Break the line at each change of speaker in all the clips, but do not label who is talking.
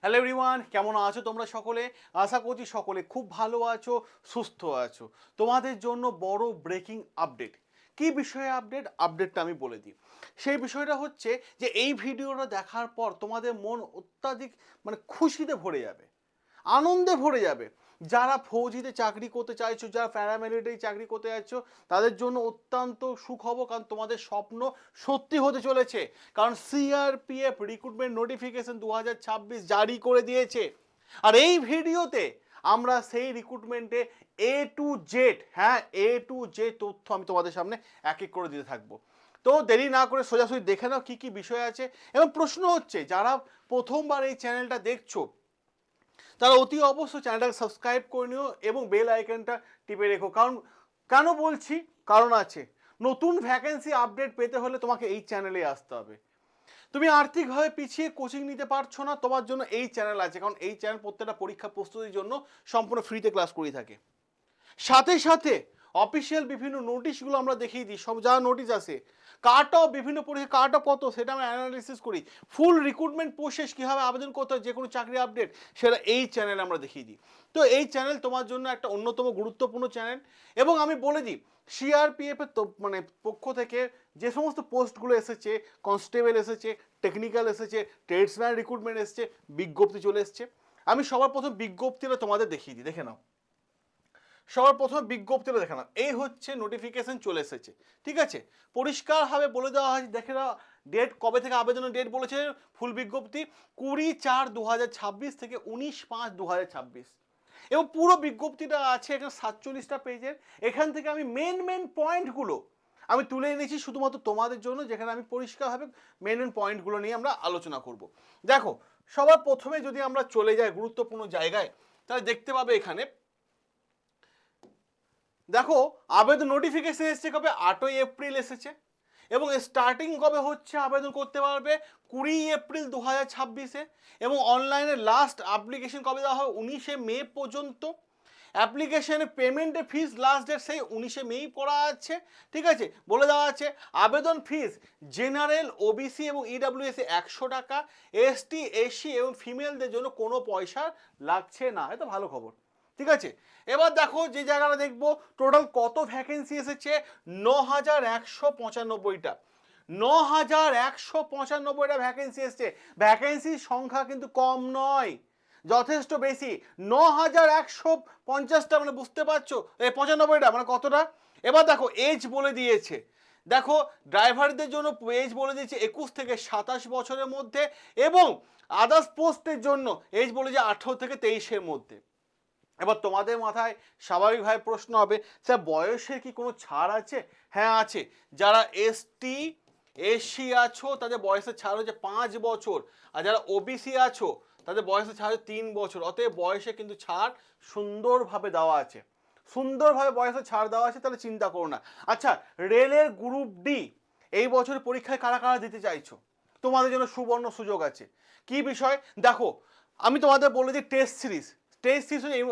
Hello everyone, কেমন আছো তোমরা সকলে? আশা করছি সকলে খুব ভালো আছো, সুস্থ আছো। তোমাদের জন্য বড় ব্রেকিং আপডেট। কি বিষয়ে আপডেটটা আমি বলে দিই। সেই বিষয়টা হচ্ছে যে এই ভিডিওটা দেখার পর তোমাদের মন অত্যাধিক খুশিতে ভরে যাবে, আনন্দে ভরে যাবে। যারা ফৌজিতে চাকরি করতে চাইছো, যারা প্যারামিলিটারি চাকরি করতে যাচ্ছ, তাদের জন্য অত্যন্ত সুখবর, কারণ তোমাদের স্বপ্ন সত্যি হতে চলেছে। কারণ সিআরপিএফ রিক্রুটমেন্ট নোটিফিকেশন 2026 জারি করে দিয়েছে। আর এই ভিডিওতে আমরা সেই রিক্রুটমেন্টে A to Z, হ্যাঁ A to Z তথ্য আমি তোমাদের সামনে এক এক করে দিতে থাকবো। তো দেরি না করে সোজাসুজি দেখে নাও কি কি বিষয় আছে। এবং প্রশ্ন হচ্ছে, যারা প্রথমবার এই চ্যানেলটা দেখছো তারা অতি অবশ্যই চ্যানেলটাকে সাবস্ক্রাইব করে নিও এবং বেল আইকনটা টিপে রেখো। কারণ কেন বলছি, কারণ আছে। নতুন ভ্যাকেন্সি আপডেট পেতে হলে তোমাকে এই চ্যানেলে আসতে হবে। তুমি আর্থিকভাবে পিছিয়ে কোচিং নিতে পারছো না, তোমার জন্য এই চ্যানেল আছে। কারণ এই চ্যানেল প্রত্যেকটা পরীক্ষা প্রস্তুতির জন্য সম্পূর্ণ ফ্রিতে ক্লাস করে থাকে। সাথে সাথে অফিসিয়াল বিভিন্ন নোটিশগুলো আমরা দেখিয়ে দিই, সব যা নোটিশ আসে, কাট অফ বিভিন্ন পরীক্ষা কাট অফ কত সেটা আমরা অ্যানালিসিস করি। ফুল রিক্রুটমেন্ট প্রসেস কীভাবে আবেদন করতে হয়, যে কোনো চাকরি আপডেট সেটা এই চ্যানেলে আমরা দেখিয়ে দিই। তো এই চ্যানেল তোমার জন্য একটা অন্যতম গুরুত্বপূর্ণ চ্যানেল। এবং আমি বলে দিই, সিআরপিএফের পক্ষ থেকে যে সমস্ত পোস্টগুলো এসেছে, কনস্টেবল এসেছে, টেকনিক্যাল এসেছে, ট্রেডসম্যান রিক্রুটমেন্ট এসেছে, বিজ্ঞপ্তি চলে এসছে। আমি সবার প্রথম বিজ্ঞপ্তিটা তোমাদের দেখিয়ে দিই, দেখে নাও। সবার প্রথমে বিজ্ঞপ্তিটা দেখালাম, এই হচ্ছে নোটিফিকেশন চলে এসেছে। ঠিক আছে, পরিষ্কারভাবে বলে দেওয়া হয়েছে, দেখে নাও ডেট কবে থেকে আবেদনের ডেট বলেছে। ফুল বিজ্ঞপ্তি 20/4/2026 থেকে 19/5/2026। এবং পুরো বিজ্ঞপ্তিটা আছে এখানে 47টা পেজের। এখান থেকে আমি মেন পয়েন্টগুলো আমি তুলে এনেছি শুধুমাত্র তোমাদের জন্য, যেখানে আমি পরিষ্কারভাবে মেন পয়েন্টগুলো নিয়ে আমরা আলোচনা করব। দেখো, সবার প্রথমে যদি আমরা চলে যাই গুরুত্বপূর্ণ জায়গায়, তাহলে দেখতে পাবে এখানে, দেখো আবেদন নোটিফিকেশন এসেছে কবে, 8ই এপ্রিল এসেছে। এবং স্টার্টিং কবে হচ্ছে, আবেদন করতে পারবে 20 এপ্রিল 2026-এ। এবং অনলাইনে লাস্ট অ্যাপ্লিকেশন কবে দেওয়া হবে, 19শে মে পর্যন্ত। অ্যাপ্লিকেশনের পেমেন্টের ফিস লাস্ট ডেট সেই 19শে মেই করা আছে। ঠিক আছে, বলে দেওয়া আছে আবেদন ফিস জেনারেল, ওবিসি এবং ইডাব্লিউএস 100 টাকা, এসটি, এসসি এবং ফিমেলদের জন্য কোনো পয়সা লাগছে না। এটা ভালো খবর। ঠিক আছে, এবার দেখো যে জায়গাটা দেখবো টোটাল কত ভ্যাকেন্সি এসেছে, 9195টা। 9195টা ভ্যাকেন্সি এসছে। ভ্যাকেন্সির সংখ্যা কিন্তু কম নয়, যথেষ্ট বেশি। 9150টা, বুঝতে পারছো, এই 95টা কতটা। এবার দেখো এজ বলে দিয়েছে, দেখো ড্রাইভারদের জন্য এজ বলে দিয়েছে 21 থেকে 27 বছরের মধ্যে। এবং আদার্স পোস্টের জন্য এজ বলে যে 18 থেকে 23-এর মধ্যে। এবার তোমাদের মাথায় স্বাভাবিকভাবে প্রশ্ন হবে, স্যার বয়সের কি কোনো ছাড় আছে? হ্যাঁ আছে। যারা এসটি, এসসি আছো তাদের বয়সের ছাড় হচ্ছে 5 বছর। আর যারা ওবিসি আছো তাদের বয়সের ছাড় হচ্ছে 3 বছর। অতএব বয়সে কিন্তু ছাড় সুন্দরভাবে দেওয়া আছে, সুন্দরভাবে বয়সে ছাড় দেওয়া আছে, তাহলে চিন্তা করো না। আচ্ছা, রেলের গ্রুপ ডি এই বছর পরীক্ষায় কারা কারা দিতে চাইছো, তোমাদের জন্য সুবর্ণ সুযোগ আছে। কি বিষয় দেখো, আমি তোমাদের বলে দিই, টেস্ট সিরিজ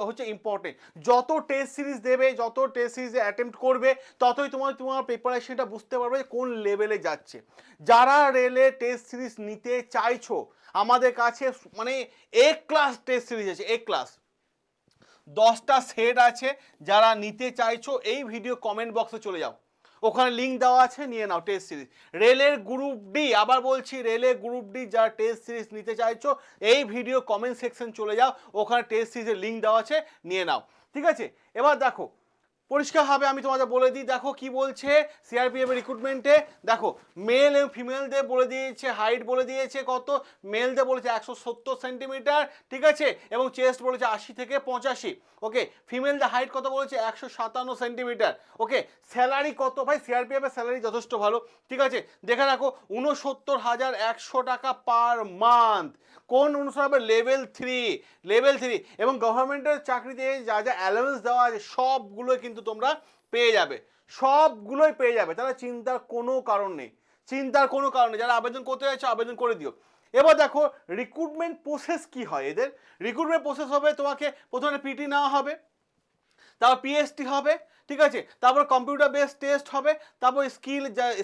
হচ্ছে ইম্পর্টেন্ট। যত টেস্ট সিরিজ দেবে, যত টেস্ট সিরিজে অ্যাটেম্প্ট করবে, ততই তোমার প্রিপারেশনটা বুঝতে পারবে যে কোন লেভেলে যাচ্ছে। যারা রেলে টেস্ট সিরিজ নিতে চাইছো, আমাদের কাছে এ ক্লাস টেস্ট সিরিজ আছে, এ ক্লাস 10টা সেট আছে। যারা নিতে চাইছো এই ভিডিও কমেন্ট বক্সে চলে যাও, ওখানে লিঙ্ক দেওয়া আছে, নিয়ে নাও টেস্ট সিরিজ। রেলের গ্রুপ ডি, আবার বলছি রেলের গ্রুপ ডি যারা টেস্ট সিরিজ নিতে চাইছো, এই ভিডিও কমেন্ট সেকশন চলে যাও, ওখানে টেস্ট সিরিজের লিঙ্ক দেওয়া আছে, নিয়ে নাও। ঠিক আছে, এবার দেখো পরিষ্কারভাবে আমি তোমাদের বলে দিই, দেখো কি বলছে সিআরপিএফ রিক্রুটমেন্টে। দেখো মেল এবং ফিমেলদের বলে দিয়েছে, হাইট বলে দিয়েছে কত, মেলদের বলেছে 170 সেন্টিমিটার। ঠিক আছে, এবং চেস্ট বলেছে 80 থেকে 85। ওকে, ফিমেলদের হাইট কত বলেছে, 157 সেন্টিমিটার। ওকে, স্যালারি কত ভাই, সিআরপিএফ এর স্যালারি যথেষ্ট ভালো। ঠিক আছে, দেখে রাখো 69,100 টাকা পার মান্থ। কোন অনুসারে, লেভেল 3। এবং গভর্নমেন্টের চাকরিতে যা যা অ্যালাউন্স দেওয়া আছে সবগুলোই কিন্তু তোমরা পেয়ে যাবে, সবগুলোই পেয়ে যাবে। তাহলে চিন্তার কোনো কারণ নেই, যারা আবেদন করতে চাইছো আবেদন করে দিও। এবার দেখো রিক্রুটমেন্ট প্রসেস কি হয় এদের। রিক্রুটমেন্ট প্রসেস হবে, তোমাকে প্রথমে পিটি নেওয়া হবে, তারপর পিএসটি হবে, ঠিক আছে, তারপর কম্পিউটার বেস টেস্ট হবে, তারপর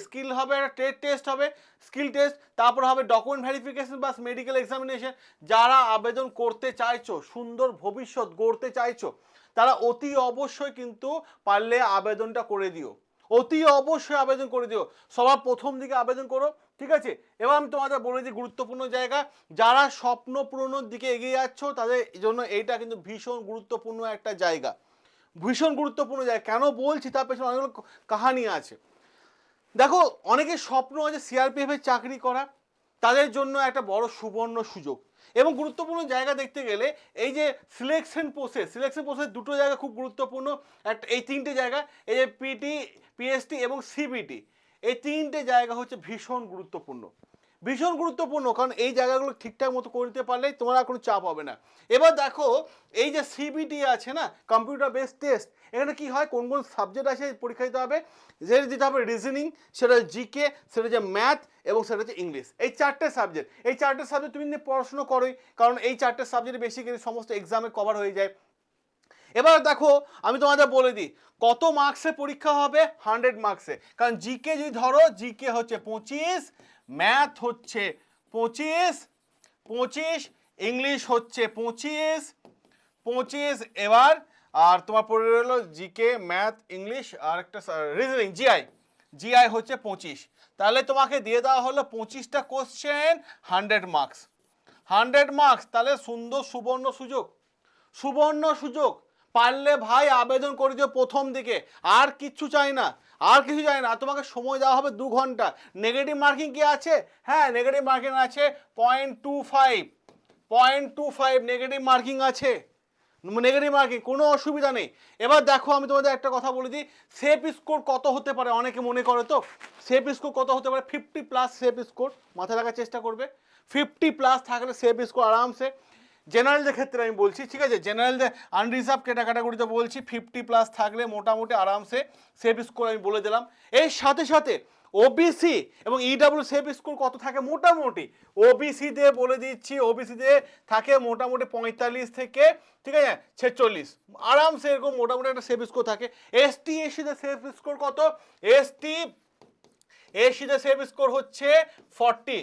স্কিল হবে, একটা ট্রেড টেস্ট হবে, স্কিল টেস্ট, তারপর হবে ডকুমেন্ট ভেরিফিকেশন বা মেডিকেল এক্সামিনেশন। যারা আবেদন করতে চাইছো, সুন্দর ভবিষ্যৎ গড়তে চাইছো, তারা অতি অবশ্যই কিন্তু পারলে আবেদনটা করে দিও, অতি অবশ্যই আবেদন করে দিও, সবার প্রথম দিকে আবেদন করো, ঠিক আছে। এবার আমি তোমাদের বলে দিই গুরুত্বপূর্ণ জায়গা, যারা স্বপ্ন পূরণের দিকে এগিয়ে যাচ্ছ তাদের জন্য এইটা কিন্তু ভীষণ গুরুত্বপূর্ণ একটা জায়গা, ভীষণ গুরুত্বপূর্ণ জায়গা। কেন বলছি তার পেছনে অনেকগুলো কাহানি আছে। দেখো, অনেকের স্বপ্ন আছে সিআরপিএফ এর চাকরি করা, তাদের জন্য একটা বড় সুবর্ণ সুযোগ এবং গুরুত্বপূর্ণ জায়গা দেখতে গেলে এই যে সিলেকশন প্রসেস দুটো জায়গা খুব গুরুত্বপূর্ণ। একটা এই তিনটে জায়গা, এই যে পিটি, পিএসটি এবং সিবিটি, এই তিনটে জায়গা হচ্ছে ভীষণ গুরুত্বপূর্ণ, ভীষণ গুরুত্বপূর্ণ, কারণ এই জায়গাগুলো ঠিকঠাক মতো করে দিতে পারলেই তোমার আর কোনো চাপ হবে না। এবার দেখো, এই যে সিবিটি আছে না, কম্পিউটার বেসড টেস্ট, এখানে কি হয়, কোন কোন সাবজেক্ট আছে পরীক্ষা দিতে হবে, যেটা দিতে হবে রিজনিং, সেটা জিকে, সেটা হচ্ছে ম্যাথ এবং সেটা হচ্ছে ইংলিশ। এই চারটে সাবজেক্ট, এই চারটে সাবজেক্ট তুমি নিয়ে পড়াশোনা করোই, কারণ এই চারটে সাবজেক্ট বেসিক্যালি সমস্ত এক্সামে কভার হয়ে যায়। এবার দেখো, আমি তোমাদের বলে দিই কত মার্কসে পরীক্ষা হবে, 100 মার্কসে, কারণ জিকে যদি ধরো, জিকে হচ্ছে 25, ম্যাথ হচ্ছে 25, ইংলিশ হচ্ছে 25, এবার আর তোমার পড়ে রইলো জিকে, ম্যাথ, ইংলিশ আর একটা রিজনিং, জিআই হচ্ছে 25। তাহলে তোমাকে দিয়ে দেওয়া হলো 25টা কোশ্চেন, 100 মার্কস, 100 মার্কস। তাহলে সুন্দর সুবর্ণ সুযোগ, সুবর্ণ সুযোগ, পারলে ভাই আবেদন করে দিও প্রথম দিকে, আর কিচ্ছু চাই না, আর কিছু চাই না। তোমাকে সময় দেওয়া হবে 2 ঘন্টা। নেগেটিভ মার্কিং কি আছে? হ্যাঁ, নেগেটিভ মার্কিং আছে 0.25 নেগেটিভ মার্কিং আছে, নেগেটিভ মার্কিং, কোনো অসুবিধা নেই। এবার দেখো, আমি তোমাদের একটা কথা বলে দিই, সেফ স্কোর কত হতে পারে, অনেকে মনে করে তো সেফ স্কোর কত হতে পারে, 50+ সেফ স্কোর মাথায় রাখার চেষ্টা করবে। 50+ থাকলে সেফ স্কোর আরামসে। জেনারেলদের ক্ষেত্রে আমি বলছি, ঠিক আছে, জেনারেলদের আনরিজার্ভ ক্যাটাগরিতে বলছি, 50+ থাকলে মোটামুটি আরামসে সেফ স্কোর আমি বলে দিলাম। এর সাথে সাথে ওবিসি এবং ইডাব্লিউ সেফ স্কোর কত থাকে মোটামুটি, ওবিসিতে বলে দিচ্ছি, ওবিসিতে থাকে মোটামুটি 45 থেকে, ঠিক আছে, 46, আরামসে এরকম মোটামুটি একটা সেফ স্কোর থাকে। এসটিতে সেফ স্কোর কত, এসটিতে সেফ স্কোর হচ্ছে 40,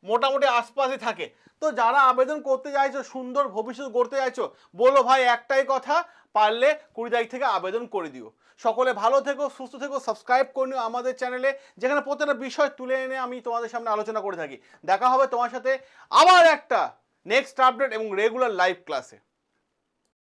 মোটামুটি আশপাশে থাকে। তো যারা আবেদন করতে চাইছো, সুন্দর ভবিষ্যৎ গড়তে চাইছো, বলো ভাই একটাই কথা, পারলে 20 তারিখ থেকে আবেদন করে দিও। সকলে ভালো থেকো, সুস্থ থেকো, সাবস্ক্রাইব করে নিও আমাদের চ্যানেলে, যেখানে প্রত্যেকটা বিষয় তুলে এনে আমি তোমাদের সামনে আলোচনা করে থাকি। দেখা হবে তোমার সাথে আবার একটা নেক্সট আপডেট এবং রেগুলার লাইভ ক্লাসে।